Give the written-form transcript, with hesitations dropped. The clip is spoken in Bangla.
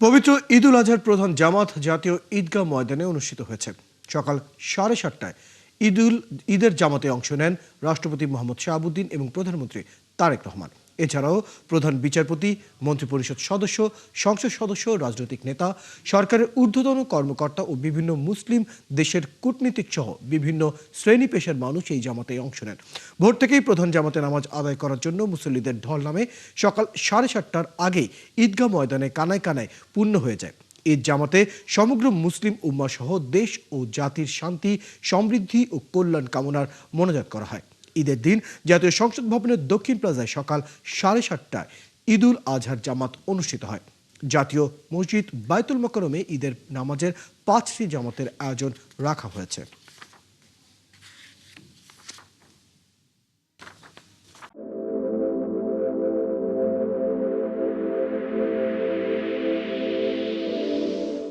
পবিত্র ঈদ উল আজহার প্রধান জামাত জাতীয় ঈদগাহ ময়দানে অনুষ্ঠিত হয়েছে। সকাল 7:30টায় ঈদের জামাতে অংশ নেন রাষ্ট্রপতি মোহাম্মদ শাহাবুদ্দিন এবং প্রধানমন্ত্রী তারেক রহমান। এছাড়াও প্রধান বিচারপতি, মন্ত্রিপরিষদ সদস্য, সংসদ সদস্য, রাজনৈতিক নেতা, সরকারের ঊর্ধ্বতন কর্মকর্তা ও বিভিন্ন মুসলিম দেশের কূটনীতিক সহ বিভিন্ন শ্রেণী পেশার মানুষ এই জামাতে অংশ নেন। ভোর থেকেই প্রধান জামাতে নামাজ আদায় করার জন্য মুসল্লিদের ঢল নামে সকাল 7:30টার আগেই ঈদগাহ ময়দানে কানায় কানায় পূর্ণ হয়ে যায়। ঈদ জামাতে সমগ্র মুসলিম উম্মাহ সহ দেশ ও জাতির শান্তি, সমৃদ্ধি ও কল্যাণ কামনার মোনাজাত করা হয়। ঈদের দিন জাতীয় সংসদ ভবনের দক্ষিণ প্লাজায় সকাল 7:30টায় ঈদ উল আজহার জামাত অনুষ্ঠিত হয়। জাতীয় মসজিদ বায়তুল মোকাররমে ঈদের নামাজের 5টি জামাতের আয়োজন রাখা হয়েছে।